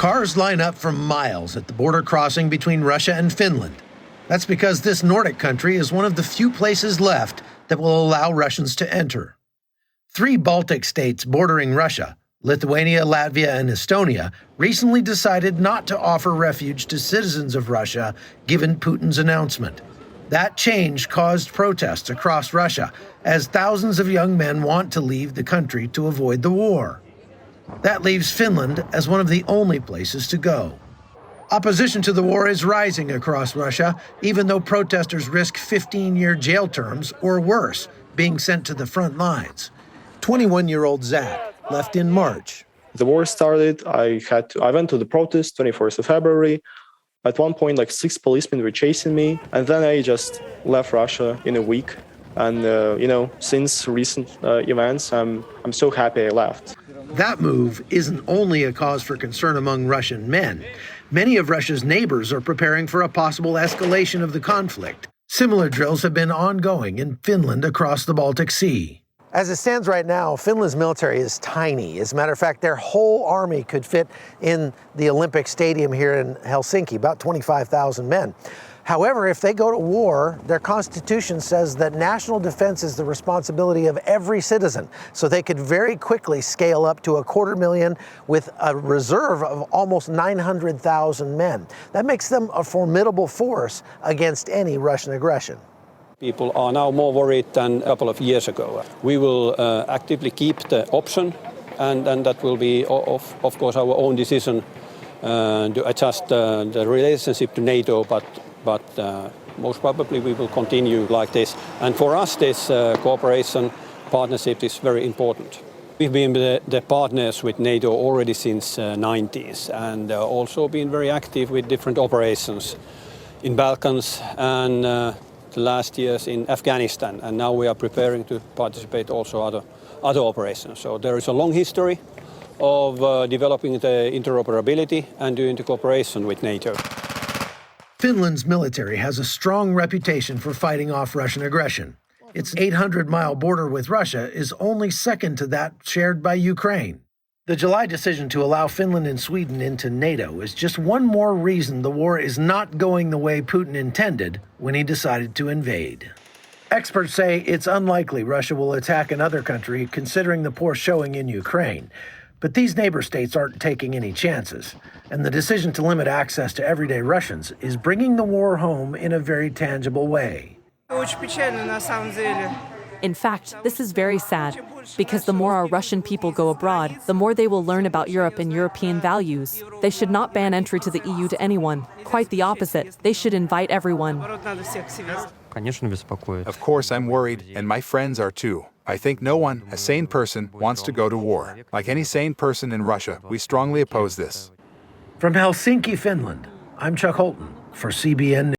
Cars line up for miles at the border crossing between Russia and Finland. That's because this Nordic country is one of the few places left that will allow Russians to enter. 3 Baltic states bordering Russia, Lithuania, Latvia, and Estonia, recently decided not to offer refuge to citizens of Russia given Putin's announcement. That change caused protests across Russia as thousands of young men want to leave the country to avoid the war. That leaves Finland as one of the only places to go. Opposition to the war is rising across Russia, even though protesters risk 15-year jail terms or worse, being sent to the front lines. 21-year-old Zach left in March. The war started. I went to the protest 24th of February. At one point, 6 policemen were chasing me, and then I just left Russia in a week. And since recent events, I'm so happy I left. That move isn't only a cause for concern among Russian men. Many of Russia's neighbors are preparing for a possible escalation of the conflict. Similar drills have been ongoing in Finland across the Baltic Sea. As it stands right now, Finland's military is tiny. As a matter of fact, their whole army could fit in the Olympic Stadium here in Helsinki, about 25,000 men. However, if they go to war, their constitution says that national defense is the responsibility of every citizen. So they could very quickly scale up to 250,000 with a reserve of almost 900,000 men. That makes them a formidable force against any Russian aggression. People are now more worried than a couple of years ago. We will actively keep the option, and that will be, of course, our own decision to adjust the relationship to NATO, but most probably we will continue like this. And for us, this cooperation partnership is very important. We've been the partners with NATO already since 90s, and also been very active with different operations in Balkans and the last years in Afghanistan. And now we are preparing to participate also other operations. So there is a long history of developing the interoperability and doing the cooperation with NATO. Finland's military has a strong reputation for fighting off Russian aggression. Its 800-mile border with Russia is only second to that shared by Ukraine. The July decision to allow Finland and Sweden into NATO is just one more reason the war is not going the way Putin intended when he decided to invade. Experts say it's unlikely Russia will attack another country considering the poor showing in Ukraine. But these neighbor states aren't taking any chances, and the decision to limit access to everyday Russians is bringing the war home in a very tangible way. In fact, this is very sad, because the more our Russian people go abroad, the more they will learn about Europe and European values. They should not ban entry to the EU to anyone. Quite the opposite. They should invite everyone. Of course, I'm worried, and my friends are too. I think no one, a sane person, wants to go to war. Like any sane person in Russia, we strongly oppose this. From Helsinki, Finland, I'm Chuck Holton for CBN News.